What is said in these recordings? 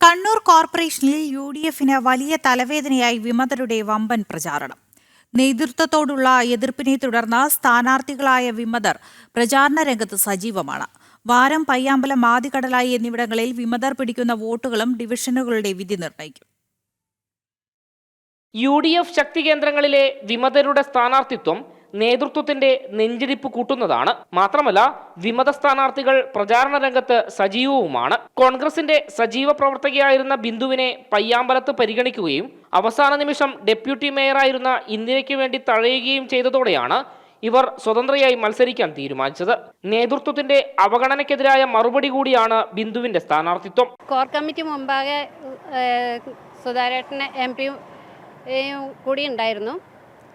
കണ്ണൂർ കോർപ്പറേഷനിൽ യു.ഡി.എഫിന് വലിയ തലവേദനയായി വിമതരുടെ വമ്പൻ പ്രചാരണം. നേതൃത്വത്തോടുള്ള എതിർപ്പിനെ തുടർന്ന് സ്ഥാനാർത്ഥികളായ വിമതർ പ്രചാരണ രംഗത്ത് സജീവമാണ്. വാരം, പയ്യാമ്പലം, ആദികടലായി എന്നിവിടങ്ങളിൽ വിമതർ പിടിക്കുന്ന വോട്ടുകളും ഡിവിഷനുകളുടെ വിധി നിർണ്ണയിക്കും. യു.ഡി.എഫ് ശക്തി കേന്ദ്രങ്ങളിലെ വിമതരുടെ സ്ഥാനാർത്ഥിത്വം നേതൃത്വത്തിന്റെ നെഞ്ചിടിപ്പ് കൂട്ടുന്നതാണ്. മാത്രമല്ല, വിമത സ്ഥാനാർത്ഥികൾ പ്രചാരണ രംഗത്ത് സജീവവുമാണ്. കോൺഗ്രസിന്റെ സജീവ പ്രവർത്തകയായിരുന്ന ബിന്ദുവിനെ പയ്യാമ്പലത്ത് പരിഗണിക്കുകയും അവസാന നിമിഷം ഡെപ്യൂട്ടി മേയറായിരുന്ന ഇന്ദിരയ്ക്ക് വേണ്ടി തഴയുകയും ചെയ്തതോടെയാണ് ഇവർ സ്വതന്ത്രയായി മത്സരിക്കാൻ തീരുമാനിച്ചത്. നേതൃത്വത്തിന്റെ അവഗണനയ്ക്കെതിരായ മറുപടി കൂടിയാണ് ബിന്ദുവിന്റെ സ്ഥാനാർത്ഥിത്വം. കോർ കമ്മിറ്റി മുമ്പാകെ സുധാരേട്ടനെ MP കൂടി ഉണ്ടായിരുന്നു.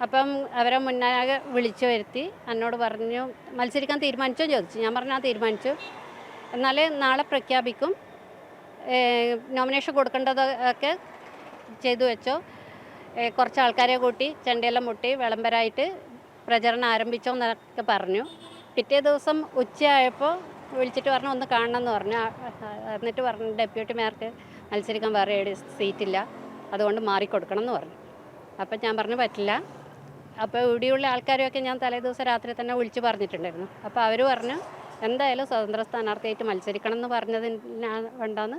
അപ്പം അവരെ മുന്നാകെ വിളിച്ചു വരുത്തി എന്നോട് പറഞ്ഞു, മത്സരിക്കാൻ തീരുമാനിച്ചോ ചോദിച്ചു. ഞാൻ പറഞ്ഞു തീരുമാനിച്ചു, എന്നാൽ നാളെ പ്രഖ്യാപിക്കും, നോമിനേഷൻ കൊടുക്കേണ്ടതൊക്കെ ചെയ്തു വെച്ചോ, കുറച്ച് ആൾക്കാരെ കൂട്ടി ചെണ്ടയെല്ലാം മുട്ടി വിളംബരമായിട്ട് പ്രചരണം ആരംഭിച്ചോ എന്നൊക്കെ പറഞ്ഞു. പിറ്റേ ദിവസം ഉച്ചയായപ്പോൾ വിളിച്ചിട്ട് പറഞ്ഞു ഒന്ന് കാണണമെന്ന് പറഞ്ഞു. എന്നിട്ട് പറഞ്ഞു ഡെപ്യൂട്ടി മേയർക്ക് മത്സരിക്കാൻ വേറെ സീറ്റില്ല, അതുകൊണ്ട് മാറിക്കൊടുക്കണം എന്ന് പറഞ്ഞു. അപ്പം ഞാൻ പറഞ്ഞു പറ്റില്ല. അപ്പോൾ ഇവിടെയുള്ള ആൾക്കാരെയൊക്കെ ഞാൻ തലേദിവസം രാത്രി തന്നെ വിളിച്ച് പറഞ്ഞിട്ടുണ്ടായിരുന്നു. അപ്പോൾ അവർ പറഞ്ഞു എന്തായാലും സ്വതന്ത്ര സ്ഥാനാർത്ഥിയായിട്ട് മത്സരിക്കണം എന്ന് പറഞ്ഞതിനാണ്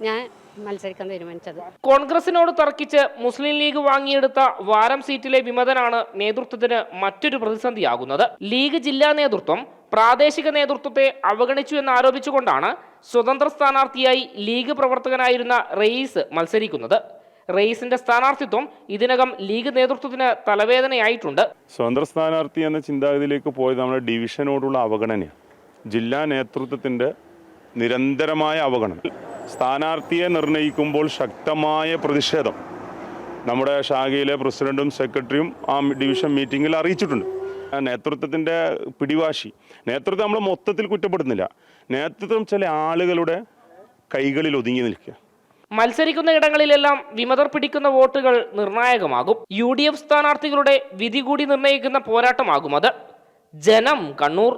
ഞാൻ മത്സരിക്കാൻ തീരുമാനിച്ചത്. കോൺഗ്രസിനോട് തർക്കിച്ച് മുസ്ലിം ലീഗ് വാങ്ങിയെടുത്ത വാരം സീറ്റിലെ വിമതനാണ് നേതൃത്വത്തിന് മറ്റൊരു പ്രതിസന്ധിയാകുന്നത്. ലീഗ് ജില്ലാ നേതൃത്വം പ്രാദേശിക നേതൃത്വത്തെ അവഗണിച്ചു എന്നാരോപിച്ചുകൊണ്ടാണ് സ്വതന്ത്ര സ്ഥാനാർത്ഥിയായി ലീഗ് പ്രവർത്തകനായിരുന്ന റയീസ് മത്സരിക്കുന്നത്. റയീസിന്റെ സ്ഥാനാർത്ഥിത്വം ഇതിനകം ലീഗ് നേതൃത്വത്തിന് തലവേദനയായിട്ടുണ്ട്. സ്വതന്ത്ര സ്ഥാനാർത്ഥി എന്ന ചിന്താഗതിയിലേക്ക് പോയത് നമ്മുടെ ഡിവിഷനോടുള്ള അവഗണനയാണ്. ജില്ലാ നേതൃത്വത്തിൻ്റെ നിരന്തരമായ അവഗണന. സ്ഥാനാർത്ഥിയെ നിർണ്ണയിക്കുമ്പോൾ ശക്തമായ പ്രതിഷേധം നമ്മുടെ ശാഖയിലെ പ്രസിഡന്റും സെക്രട്ടറിയും ആ ഡിവിഷൻ മീറ്റിങ്ങിൽ അറിയിച്ചിട്ടുണ്ട്. നേതൃത്വത്തിൻ്റെ പിടിവാശി, നേതൃത്വം നമ്മൾ മൊത്തത്തിൽ കുറ്റപ്പെടുന്നില്ല, നേതൃത്വം ചില ആളുകളുടെ കൈകളിൽ ഒതുങ്ങി നിൽക്കുക. മത്സരിക്കുന്ന ഇടങ്ങളിലെല്ലാം വിമതർ പിടിക്കുന്ന വോട്ടുകൾ നിർണായകമാകും. UDF സ്ഥാനാർത്ഥികളുടെ വിധി കൂടി നിർണ്ണയിക്കുന്ന പോരാട്ടമാകും അത്. ജനം, കണ്ണൂർ.